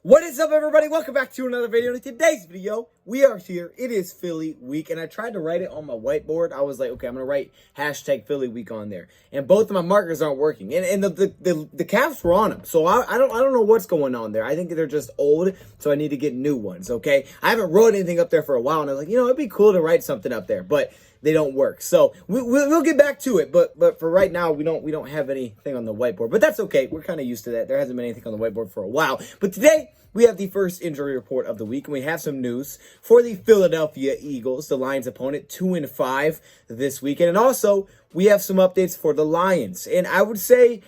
What is up, everybody? Welcome back to another video. In today's video, we are here. It is Philly week, and I tried to write it on my whiteboard. I was like, okay, I'm gonna write hashtag Philly week on there, and both of my markers aren't working, and the caps were on them. So I don't know what's going on there. I think they're just old, so I need to get new ones. Okay, I haven't wrote anything up there for a while, and I was like, it'd be cool to write something up there, but they don't work. So we'll get back to it, but for right now, we don't have anything on the whiteboard, but that's okay. We're kind of used to that. There hasn't been anything on the whiteboard for a while, but today we have the first injury report of the week, and we have some news for the Philadelphia Eagles, the Lions' opponent, 2-5 this weekend, and also we have some updates for the Lions, and I would say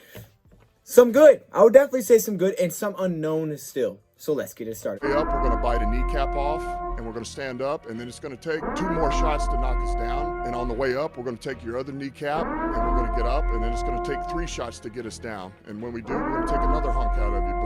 some good. I would definitely say some good and some unknown still. So let's get it started. Way up, we're going to bite a kneecap off, and we're going to stand up, and then it's going to take 2 more shots to knock us down. And on the way up, we're going to take your other kneecap, and we're going to get up, and then it's going to take 3 shots to get us down. And when we do, we're going to take another hunk out of you.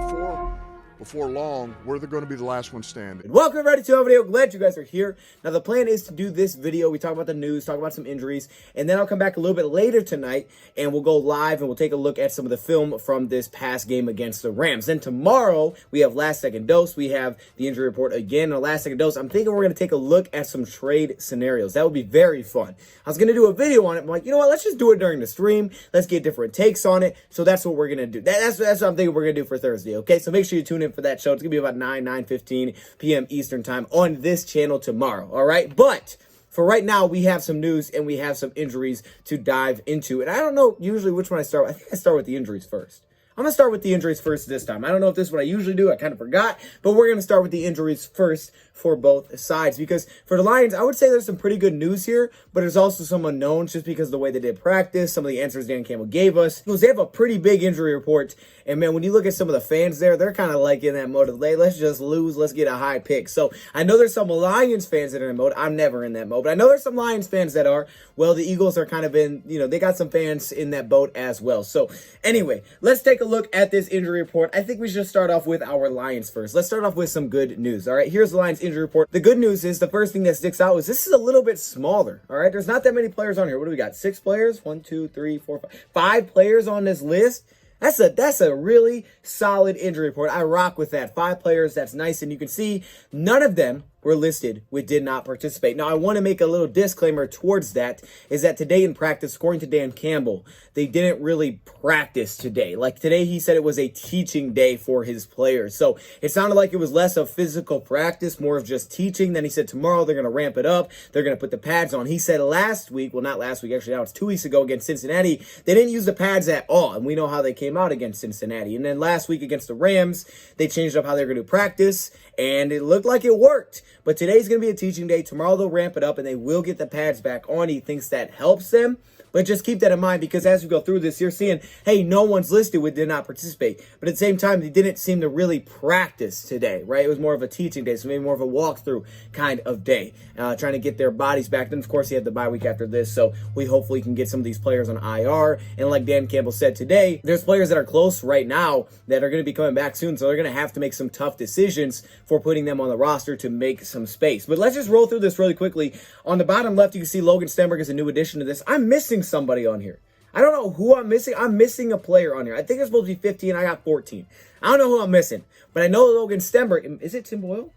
Before long, we're going to be the last one standing. Welcome everybody to our video. Glad you guys are here. Now the plan is to do this video. We talk about the news, talk about some injuries, and then I'll come back a little bit later tonight and we'll go live and we'll take a look at some of the film from this past game against the Rams. Then tomorrow we have last second dose. We have the injury report again. On last second dose, I'm thinking we're going to take a look at some trade scenarios. That would be very fun. I was going to do a video on it. I'm like, you know what? Let's just do it during the stream. Let's get different takes on it. So that's what we're going to do. That's what I'm thinking we're going to do for Thursday. Okay, so make sure you tune in for that show. It's gonna be about 9:15 p.m. Eastern time on this channel tomorrow. All right, but for right now, we have some news and we have some injuries to dive into. And I don't know usually which one I start with. I think I start with the injuries first. I'm going to start with the injuries first this time. I don't know if this is what I usually do. I kind of forgot. But we're going to start with the injuries first for both sides. Because for the Lions, I would say there's some pretty good news here. But there's also some unknowns just because of the way they did practice. Some of the answers Dan Campbell gave us. Because they have a pretty big injury report. And, man, when you look at some of the fans there, they're kind of like in that mode of, hey, let's just lose. Let's get a high pick. So I know there's some Lions fans that are in that mode. I'm never in that mode. But I know there's some Lions fans that are. Well, the Eagles are kind of in, they got some fans in that boat as well. So anyway, let's take a look at this injury report. I think we should start off with our Lions first. Let's start off with some good news. All right, here's the Lions injury report. The good news is the first thing that sticks out is this is a little bit smaller. All right, there's not that many players on here. What do we got? 6 players? 1, 2, 3, 4, 5. 5 players on this list. That's a really solid injury report. I rock with that. 5 players. That's nice. And you can see none of them were listed with did not participate. Now, I want to make a little disclaimer towards that, is that today in practice, according to Dan Campbell, they didn't really practice today. Like today, he said it was a teaching day for his players. So it sounded like it was less of physical practice, more of just teaching. Then he said tomorrow they're going to ramp it up. They're going to put the pads on. He said last week, well, not last week, actually now it's 2 weeks ago against Cincinnati, they didn't use the pads at all. And we know how they came out against Cincinnati. And then last week against the Rams, they changed up how they're going to practice, and it looked like it worked. But today's going to be a teaching day. Tomorrow they'll ramp it up and they will get the pads back on. He thinks that helps them. But just keep that in mind because as we go through this, you're seeing, hey, no one's listed with did not participate. But at the same time, they didn't seem to really practice today, right? It was more of a teaching day, so maybe more of a walkthrough kind of day, trying to get their bodies back. Then, of course, he had the bye week after this, so we hopefully can get some of these players on IR. And like Dan Campbell said today, there's players that are close right now that are going to be coming back soon, so they're going to have to make some tough decisions for putting them on the roster to make some space. But let's just roll through this really quickly. On the bottom left, you can see Logan Stenberg is a new addition to this. I'm missing somebody on here. I don't know who I'm missing. I'm missing a player on here. I think it's supposed to be 15. I got 14. I don't know who I'm missing, but I know Logan Stenberg. Is it Tim Boyle?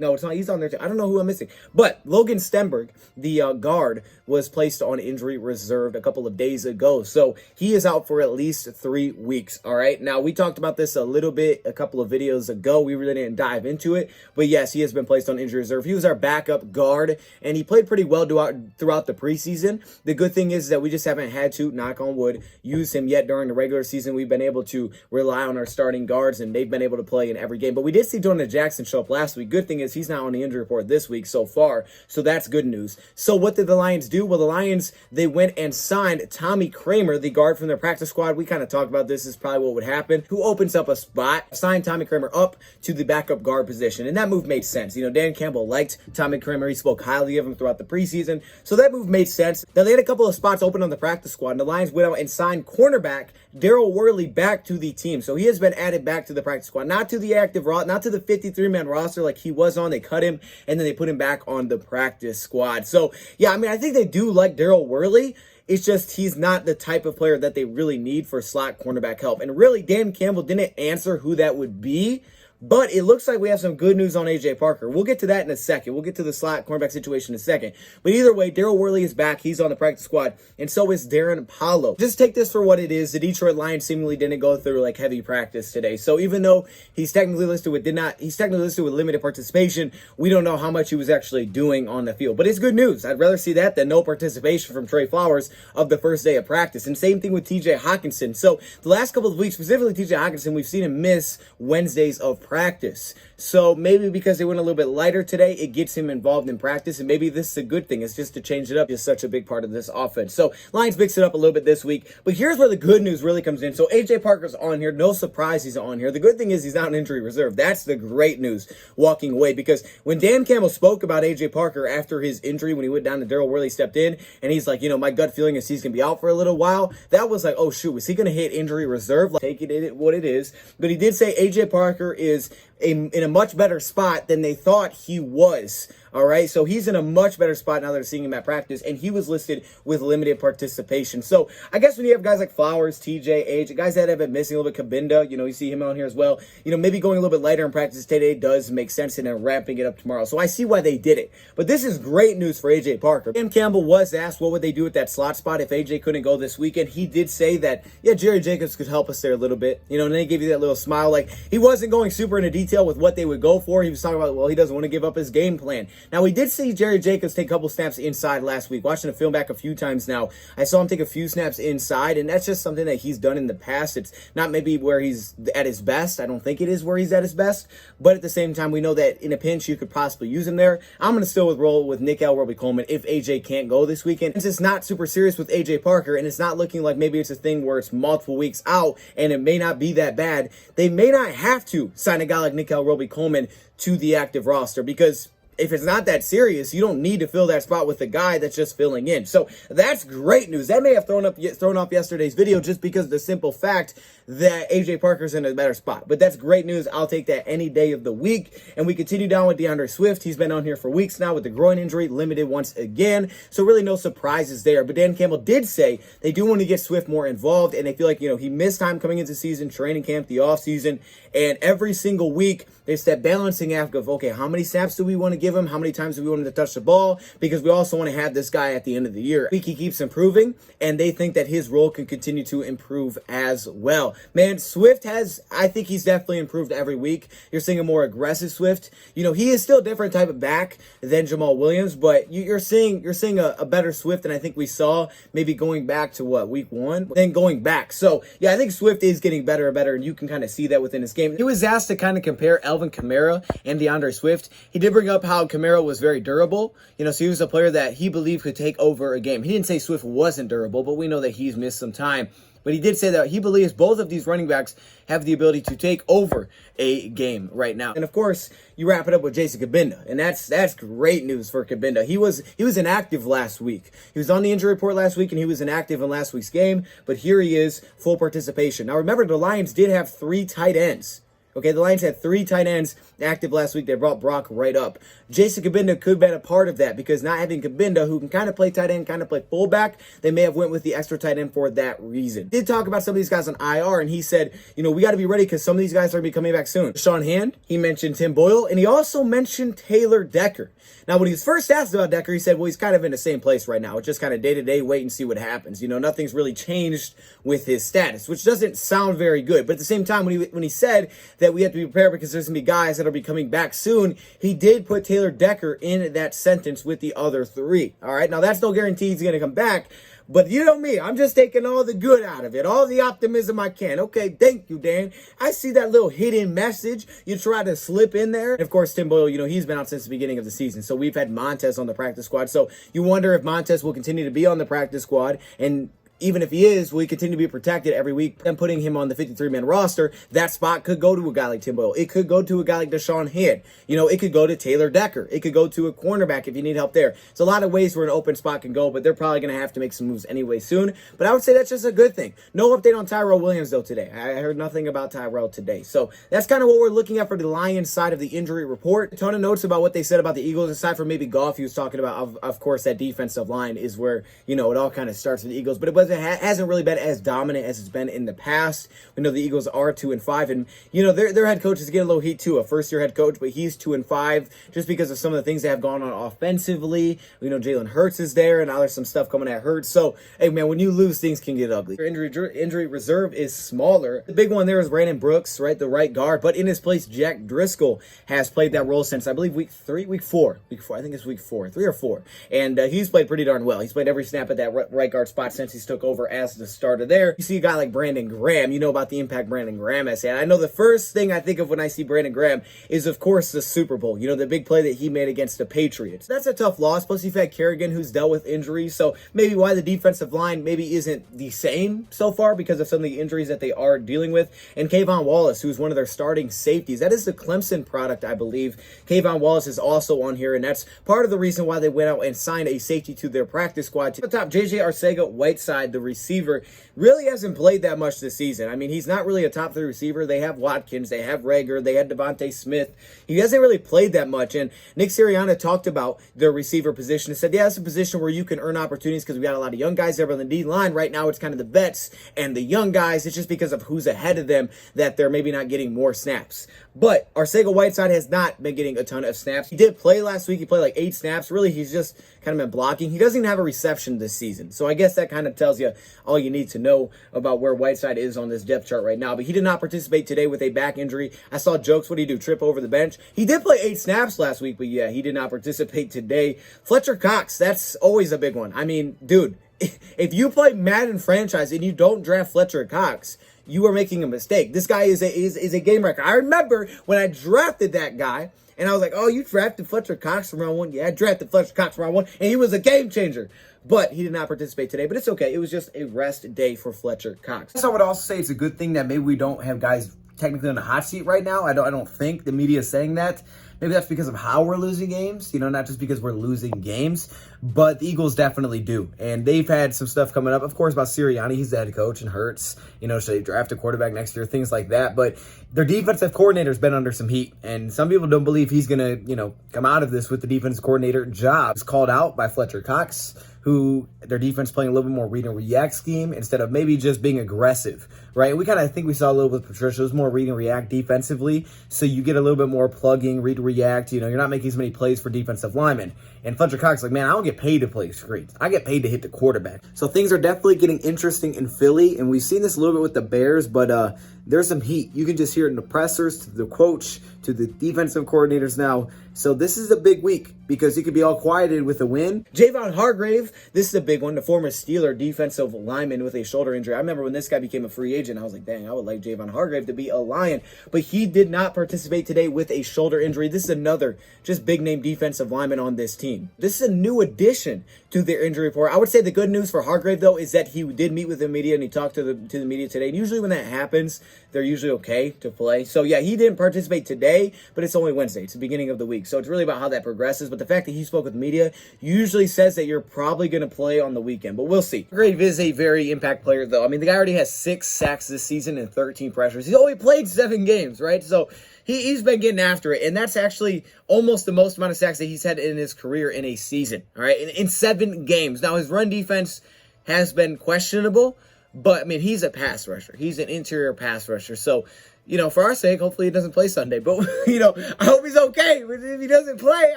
No, it's not. He's on there too. I don't know who I'm missing. But Logan Stenberg, the guard, was placed on injury reserve a couple of days ago. So he is out for at least 3 weeks. All right. Now, we talked about this a little bit a couple of videos ago. We really didn't dive into it. But yes, he has been placed on injury reserve. He was our backup guard, and he played pretty well throughout the preseason. The good thing is that we just haven't had to, knock on wood, use him yet during the regular season. We've been able to rely on our starting guards, and they've been able to play in every game. But we did see Jonah Jackson show up last week. Good thing is he's not on the injury report this week so far, so that's good news. So what did the Lions do? Well, the Lions, they went and signed Tommy Kramer, the guard from their practice squad. We kind of talked about this is probably what would happen. Who opens up a spot? Signed Tommy Kramer up to the backup guard position, and that move made sense. Dan Campbell liked Tommy Kramer. He spoke highly of him throughout the preseason, so that move made sense. Now, they had a couple of spots open on the practice squad, and the Lions went out and signed cornerback Daryl Worley back to the team. So he has been added back to the practice squad, not to the active roster, not to the 53-man roster like he was on. They cut him, and then they put him back on the practice squad. So, yeah, I mean, I think they do like Daryl Worley. It's just he's not the type of player that they really need for slot cornerback help. And really, Dan Campbell didn't answer who that would be. But it looks like we have some good news on A.J. Parker. We'll get to that in a second. We'll get to the slot cornerback situation in a second. But either way, Daryl Worley is back. He's on the practice squad, and so is Darren Paulo. Just take this for what it is. The Detroit Lions seemingly didn't go through like heavy practice today. So even though he's technically listed with limited participation, we don't know how much he was actually doing on the field. But it's good news. I'd rather see that than no participation from Trey Flowers of the first day of practice. And same thing with T.J. Hockenson. So the last couple of weeks, specifically T.J. Hockenson, we've seen him miss Wednesdays of practice. So maybe because they went a little bit lighter today, it gets him involved in practice, and maybe this is a good thing. It's just to change it up. It's such a big part of this offense. So Lions mix it up a little bit this week. But here's where the good news really comes in. So A.J. Parker's on here. No surprise he's on here. The good thing is he's not on injury reserve. That's the great news walking away, because when Dan Campbell spoke about A.J. Parker after his injury, when he went down to Daryl Worley stepped in, and he's like, my gut feeling is he's going to be out for a little while. That was like, oh, shoot, is he going to hit injury reserve? Like, take it what it is. But he did say A.J. Parker is in a much better spot than they thought he was. All right, so he's in a much better spot now that they're seeing him at practice, and he was listed with limited participation. So I guess when you have guys like Flowers, TJ, AJ, guys that have been missing a little bit, Kabinda, you see him on here as well. Maybe going a little bit lighter in practice today does make sense, and then ramping it up tomorrow. So I see why they did it. But this is great news for AJ Parker. Dan Campbell was asked what would they do with that slot spot if AJ couldn't go this weekend. He did say that, yeah, Jerry Jacobs could help us there a little bit. And then he gave you that little smile. Like, he wasn't going super into detail with what they would go for. He was talking about, well, he doesn't want to give up his game plan. Now, we did see Jerry Jacobs take a couple snaps inside last week. Watching the film back a few times now, I saw him take a few snaps inside, and that's just something that he's done in the past. It's not maybe where he's at his best. I don't think it is where he's at his best, but at the same time, we know that in a pinch, you could possibly use him there. I'm going to still roll with Nickell Robey-Coleman if AJ can't go this weekend. Since it's not super serious with AJ Parker, and it's not looking like maybe it's a thing where it's multiple weeks out, and it may not be that bad, they may not have to sign a guy like Nickell Robey-Coleman to the active roster, because if it's not that serious, you don't need to fill that spot with a guy that's just filling in. So that's great news. That may have thrown off yesterday's video just because of the simple fact that AJ Parker's in a better spot. But that's great news. I'll take that any day of the week. And we continue down with DeAndre Swift. He's been on here for weeks now with the groin injury, limited once again. So really no surprises there. But Dan Campbell did say they do want to get Swift more involved, and they feel like, he missed time coming into season, training camp, the offseason, and every single week it's that balancing act of, okay, how many snaps do we want to give him? How many times do we want him to touch the ball? Because we also want to have this guy at the end of the year. He keeps improving, and they think that his role can continue to improve as well. Man, Swift I think he's definitely improved every week. You're seeing a more aggressive Swift. He is still a different type of back than Jamal Williams, but you're seeing a better Swift than I think we saw maybe going back to week 1, then going back. So yeah, I think Swift is getting better and better, and you can kind of see that within his game. He was asked to kind of compare Alvin Kamara and DeAndre Swift. He did bring up how Kamara was very durable. So he was a player that he believed could take over a game. He didn't say Swift wasn't durable, but we know that he's missed some time. But he did say that he believes both of these running backs have the ability to take over a game right now. And of course, you wrap it up with Jason Kabinda, and that's great news for Kabinda. He was inactive last week. He was on the injury report last week, and he was inactive in last week's game. But here he is, full participation. Now remember, the Lions did have 3 tight ends. Okay, the Lions had 3 tight ends active last week. They brought Brock right up. Jason Kabinda could have been a part of that, because not having Kabinda, who can kind of play tight end, kind of play fullback, they may have went with the extra tight end for that reason. Did talk about some of these guys on IR, and he said, we got to be ready because some of these guys are going to be coming back soon. Sean Hand, he mentioned Tim Boyle, and he also mentioned Taylor Decker. Now, when he was first asked about Decker, he said, well, he's kind of in the same place right now. It's just kind of day-to-day, wait and see what happens. Nothing's really changed with his status, which doesn't sound very good. But at the same time, when he said that we have to be prepared because there's going to be guys that will be coming back soon, he did put Taylor Decker in that sentence with the other 3. All right, now that's no guarantee he's going to come back. But you know me, I'm just taking all the good out of it, all the optimism I can. Okay, thank you, Dan. I see that little hidden message you try to slip in there. And of course, Tim Boyle, he's been out since the beginning of the season. So we've had Montez on the practice squad. So you wonder if Montez will continue to be on the practice squad, and even if he is, will he continue to be protected every week and putting him on the 53-man roster? That spot could go to a guy like Tim Boyle. It could go to a guy like Deshaun Hand. It could go to Taylor Decker. It could go to a cornerback if you need help there. It's a lot of ways where an open spot can go, but they're probably going to have to make some moves anyway soon. But I would say that's just a good thing. No update on Tyrell Williams, though, today. I heard nothing about Tyrell today. So that's kind of what we're looking at for the Lions side of the injury report. A ton of notes about what they said about the Eagles, aside from maybe Goff he was talking about. Of course, that defensive line is where, it all kind of starts with the Eagles. But hasn't really been as dominant as it's been in the past. We know the Eagles are 2-5, and you know their head coach is getting a little heat too, a first-year head coach, but he's 2-5 just because of some of the things that have gone on offensively. We know Jalen Hurts is there, and now there's some stuff coming at Hurts. So, hey man, when you lose, things can get ugly. Your injury reserve is smaller. The big one there is Brandon Brooks, right, the right guard, but in his place, Jack Driscoll has played that role since I believe week 4. I think it's week 4, 3 or 4, and he's played pretty darn well. He's played every snap at that right guard spot since he's took over as the starter there. You see a guy like Brandon Graham, you know about the impact Brandon Graham has had. I know the first thing I think of when I see Brandon Graham is, of course, the Super Bowl. You know, the big play that he made against the Patriots. That's a tough loss. Plus, you've had Kerrigan, who's dealt with injuries, so maybe why the defensive line maybe isn't the same so far because of some of the injuries that they are dealing with. And Kayvon Wallace, who's one of their starting safeties. That is the Clemson product, I believe. Kayvon Wallace is also on here, and that's part of the reason why they went out and signed a safety to their practice squad. To the top, J.J. Arcega-Whiteside, the receiver, really hasn't played that much this season. I mean, he's not really a top 3 receiver. They have Watkins, they have Rager, they had Devontae Smith. He hasn't really played that much, and Nick Sirianni talked about the receiver position and said, yeah, it's a position where you can earn opportunities because we got a lot of young guys there on the D-line. Right now, it's kind of the vets and the young guys. It's just because of who's ahead of them that they're maybe not getting more snaps. But Arcega-Whiteside has not been getting a ton of snaps. He did play last week. He played like 8 snaps. Really, he's just kind of been blocking. He doesn't even have a reception this season. So I guess that kind of tells you all you need to know about where Whiteside is on this depth chart right now. But he did not participate today with a back injury. I saw jokes. What did he do? Trip over the bench? He did play 8 snaps last week, but yeah, he did not participate today. Fletcher Cox, that's always a big one. I mean, dude, if you play Madden franchise and you don't draft Fletcher Cox, you are making a mistake. This guy is a game wrecker. I remember when I drafted that guy, and I was like, oh, you drafted Fletcher Cox from round 1? Yeah, I drafted Fletcher Cox from round 1, and he was a game changer. But he did not participate today. But it's okay. It was just a rest day for Fletcher Cox. So I would also say it's a good thing that maybe we don't have guys technically on the hot seat right now. I don't think the media is saying that. Maybe that's because of how we're losing games, you know, not just because we're losing games, but the Eagles definitely do. And they've had some stuff coming up, of course, about Sirianni. He's the head coach and Hurts, you know, should they draft a quarterback next year, things like that. But their defensive coordinator's been under some heat, and some people don't believe he's going to, you know, come out of this with the defensive coordinator job. It's called out by Fletcher Cox, who their defense playing a little bit more read and react scheme instead of maybe just being aggressive, right? We kind of think we saw a little bit with Patricia. It was more read and react defensively, so you get a little bit more plugging, read and react. You know, you're not making as many plays for defensive linemen. And Fletcher Cox like, man, I don't get paid to play screens. I get paid to hit the quarterback. So things are definitely getting interesting in Philly, and we've seen this a little bit with the Bears, but there's some heat. You can just hear it in the pressers, to the coach, to the defensive coordinators now. So this is a big week because he could be all quieted with a win. Javon Hargrave, this is a big one. The former Steeler defensive lineman with a shoulder injury. I remember when this guy became a free agent, I was like, dang, I would like Javon Hargrave to be a Lion. But he did not participate today with a shoulder injury. This is another just big name defensive lineman on this team. This is a new addition to their injury report. I would say the good news for Hargrave, though, is that he did meet with the media and he talked to the media today. And usually when that happens, they're usually okay to play. So yeah, he didn't participate today, but it's only Wednesday. It's the beginning of the week. So it's really about how that progresses. But the fact that he spoke with media usually says that you're probably going to play on the weekend, but we'll see. Hargrave is a very impact player, though. I mean, the guy already has 6 sacks this season and 13 pressures. He's only played 7 games, right? So he's been getting after it, and that's actually almost the most amount of sacks that he's had in his career in a season, all right, in 7 games. Now, his run defense has been questionable, but, I mean, he's a pass rusher. He's an interior pass rusher. So, you know, for our sake, hopefully he doesn't play Sunday. But, you know, I hope he's okay. But if he doesn't play,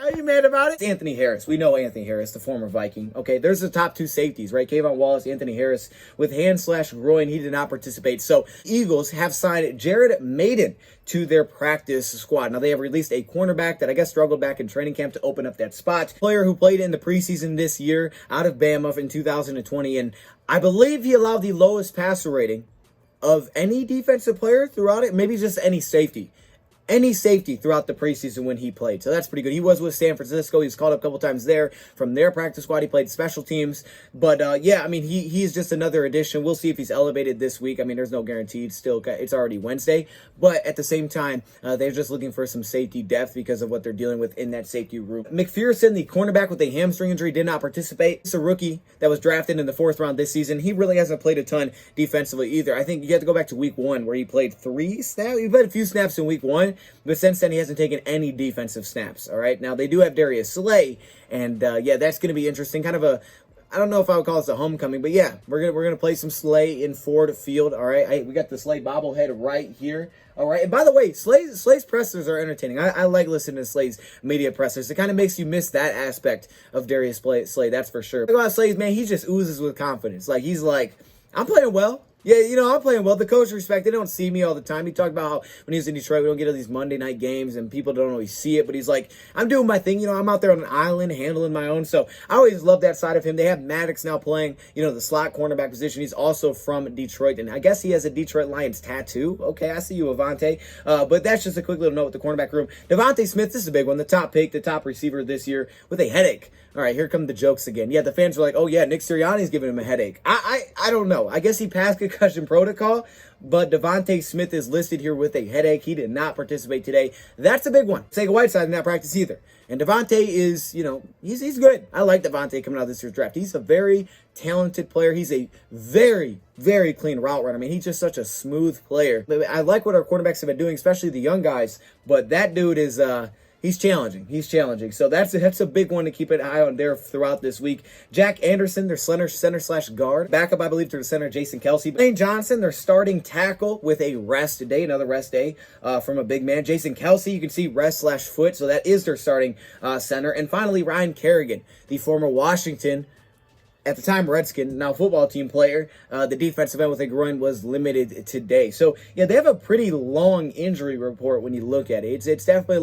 are you mad about it? It's Anthony Harris. We know Anthony Harris, the former Viking. Okay, there's the top 2 safeties, right? Kayvon Wallace, Anthony Harris. With hand/groin, he did not participate. So, Eagles have signed Jared Maiden to their practice squad. Now, they have released a cornerback that I guess struggled back in training camp to open up that spot. Player who played in the preseason this year out of Bama in 2020. And I believe he allowed the lowest passer rating of any defensive player throughout it, maybe just any safety throughout the preseason when he played. So that's pretty good. He was with San Francisco. He was called up a couple times there from their practice squad. He played special teams. But, yeah, I mean, he's just another addition. We'll see if he's elevated this week. I mean, there's no guarantee. It's already Wednesday. But at the same time, they're just looking for some safety depth because of what they're dealing with in that safety room. McPherson, the cornerback with a hamstring injury, did not participate. It's a rookie that was drafted in the 4th round this season. He really hasn't played a ton defensively either. I think you have to go back to week 1 where he played 3 snaps. He played a few snaps in week 1. But since then, he hasn't taken any defensive snaps, all right? Now, they do have Darius Slay, and, yeah, that's going to be interesting. Kind of I don't know if I would call this a homecoming, but yeah, we're gonna play some Slay in Ford Field. All right, hey, we got the Slay bobblehead right here. All right, and by the way, Slay's pressers are entertaining. I like listening to Slay's media pressers. It kind of makes you miss that aspect of Darius Slay, that's for sure. About Slay's, man, he just oozes with confidence. Like, he's like, I'm playing well. Yeah, you know, I'm playing well. The coach respect. They don't see me all the time. He talked about how when he was in Detroit, we don't get to these Monday night games and people don't always see it. But he's like, I'm doing my thing. You know, I'm out there on an island handling my own. So I always love that side of him. They have Maddox now playing, you know, the slot cornerback position. He's also from Detroit. And I guess he has a Detroit Lions tattoo. Okay, I see you, Avante. But that's just a quick little note with the cornerback room. Devontae Smith, this is a big one. The top pick, the top receiver this year with a headache. All right, here come the jokes again. Yeah, the fans were like, oh, yeah, Nick Sirianni's giving him a headache. I don't know. I guess he passed concussion protocol, but Devontae Smith is listed here with a headache. He did not participate today. That's a big one. Sega Whiteside did not practice either. And Devontae is, you know, he's good. I like Devontae coming out of this year's draft. He's a very talented player. He's a very, very clean route runner. I mean, he's just such a smooth player. I like what our quarterbacks have been doing, especially the young guys, but that dude is... He's challenging. He's challenging. So that's a big one to keep an eye on there throughout this week. Jack Anderson, their center/guard. Backup, I believe, to the center, Jason Kelsey. Lane Johnson, their starting tackle with a rest day, another rest day from a big man. Jason Kelsey, you can see rest/foot, so that is their starting center. And finally, Ryan Kerrigan, the former Washington, at the time, Redskin, now football team player. The defensive end with a groin was limited today. So, yeah, they have a pretty long injury report when you look at it. It's definitely a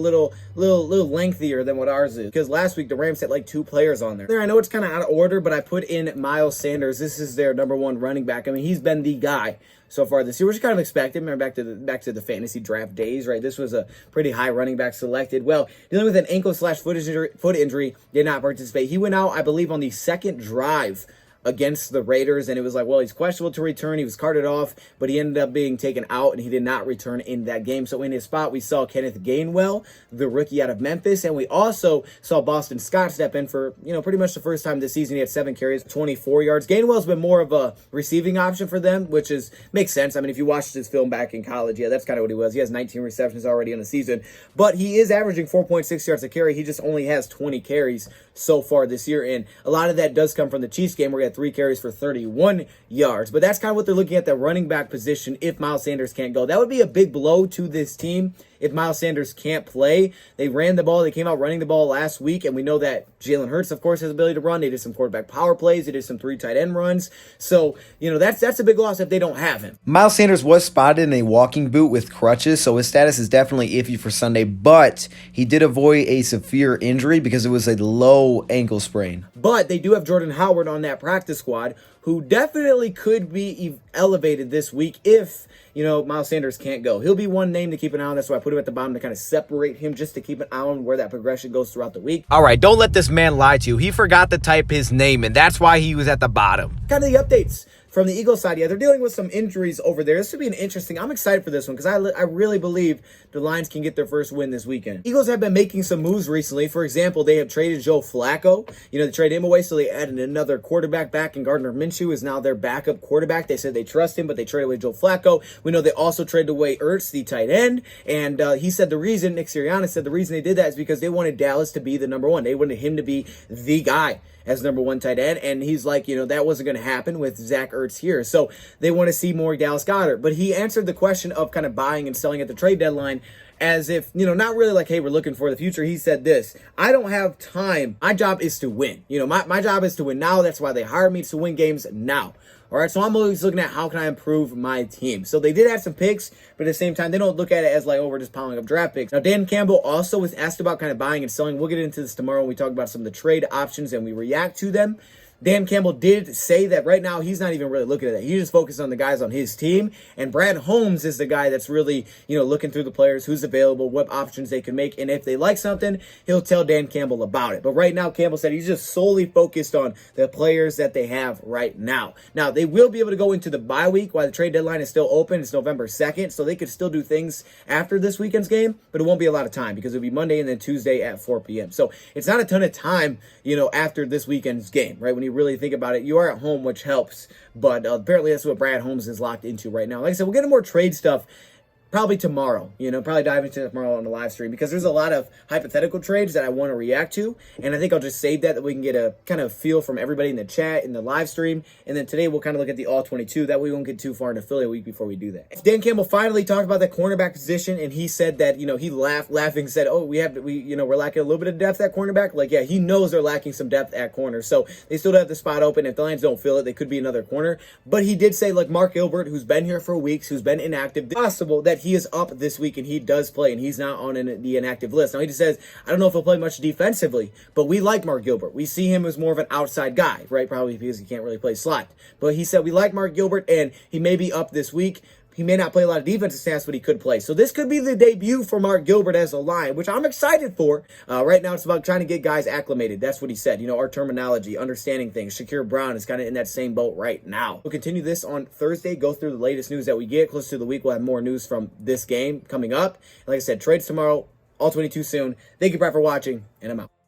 little lengthier than what ours is. Because last week, the Rams had like 2 players on there. I know it's kind of out of order, but I put in Miles Sanders. This is their #1 running back. I mean, he's been the guy so far this year, which is kind of expected. Remember back to the fantasy draft days, right? This was a pretty high running back selected. Well, dealing with an ankle/foot injury, did not participate. He went out, I believe, on the second drive against the Raiders, and it was like, well, he's questionable to return. He was carted off, but he ended up being taken out, and he did not return in that game. So in his spot, we saw Kenneth Gainwell, the rookie out of Memphis, and we also saw Boston Scott step in for, you know, pretty much the first time this season. He had 7 carries, 24 yards. Gainwell's been more of a receiving option for them, which makes sense. I mean, if you watched his film back in college, yeah, that's kind of what he was. He has 19 receptions already in the season, but he is averaging 4.6 yards a carry. He just only has 20 carries so far this year, and a lot of that does come from the Chiefs game where he had 3 carries for 31 yards. But that's kind of what they're looking at, the running back position if Miles Sanders can't go. That would be a big blow to this team if Miles Sanders can't play. They ran the ball. They came out running the ball last week, and we know that Jalen Hurts, of course, has the ability to run. They did some quarterback power plays. They did some 3 tight end runs. So, you know, that's a big loss if they don't have him. Miles Sanders was spotted in a walking boot with crutches, so his status is definitely iffy for Sunday, but he did avoid a severe injury because it was a low ankle sprain. But they do have Jordan Howard on that practice squad, who definitely could be elevated this week if, you know, Miles Sanders can't go. He'll be one name to keep an eye on. That's why I put him at the bottom to kind of separate him, just to keep an eye on where that progression goes throughout the week. All right, don't let this man lie to you. He forgot to type his name, and that's why he was at the bottom. Kind of the updates from the Eagles side. Yeah, they're dealing with some injuries over there. This should be an interesting. I'm excited for this one because I really believe the Lions can get their first win this weekend. Eagles have been making some moves recently. For example, they have traded Joe Flacco. You know, they traded him away, so they added another quarterback back, and Gardner Minshew is now their backup quarterback. They said they trust him, but they traded away Joe Flacco. We know they also traded away Ertz, the tight end, and he said the reason, Nick Sirianni said the reason they did that is because they wanted Dallas to be the #1. They wanted him to be the guy as #1 tight end, and he's like, you know, that wasn't going to happen with Zach Ertz here. So they want to see more Dallas Goedert. But he answered the question of kind of buying and selling at the trade deadline as if, you know, not really like, hey, we're looking for the future. He said this: I don't have time. My job is to win. You know, my job is to win now. That's why they hired me, to win games now. All right, so I'm always looking at how can I improve my team. So they did have some picks, but at the same time, they don't look at it as like, oh, we're just piling up draft picks. Now, Dan Campbell also was asked about kind of buying and selling. We'll get into this tomorrow when we talk about some of the trade options and we react to them. Dan Campbell did say that right now he's not even really looking at that. He's just focused on the guys on his team. And Brad Holmes is the guy that's really, you know, looking through the players, who's available, what options they can make. And if they like something, he'll tell Dan Campbell about it. But right now, Campbell said he's just solely focused on the players that they have right now. Now, they will be able to go into the bye week while the trade deadline is still open. It's November 2nd, so they could still do things after this weekend's game, but it won't be a lot of time because it'll be Monday and then Tuesday at 4 p.m. So it's not a ton of time, you know, after this weekend's game, right? When you really think about it, you are at home, which helps, but apparently that's what Brad Holmes is locked into right now. Like I said, we'll get into more trade stuff probably tomorrow, probably dive into it tomorrow on the live stream, because there's a lot of hypothetical trades that I want to react to. And I think I'll just save that we can get a kind of feel from everybody in the chat, in the live stream. And then today we'll kind of look at the all 22. That way we won't get too far into affiliate week before we do that. Dan Campbell finally talked about the cornerback position, and he said that, he laughing said, oh, we're lacking a little bit of depth at cornerback. Like, yeah, he knows they're lacking some depth at corner. So they still have the spot open. If the Lions don't fill it, they could be another corner. But he did say, like, Mark Gilbert, who's been here for weeks, who's been inactive, it's possible that he is up this week and he does play and he's not on the inactive list. Now, he just says, I don't know if he'll play much defensively, but we like Mark Gilbert. We see him as more of an outside guy, right? Probably because he can't really play slot. But he said, we like Mark Gilbert and he may be up this week. He may not play a lot of defensive snaps, but he could play. So this could be the debut for Mark Gilbert as a Lion, which I'm excited for. Right now, it's about trying to get guys acclimated. That's what he said. Our terminology, understanding things. Shakir Brown is kind of in that same boat right now. We'll continue this on Thursday, go through the latest news that we get. Close to the week, we'll have more news from this game coming up. And like I said, trades tomorrow, all 22 soon. Thank you, Brad, for watching, and I'm out.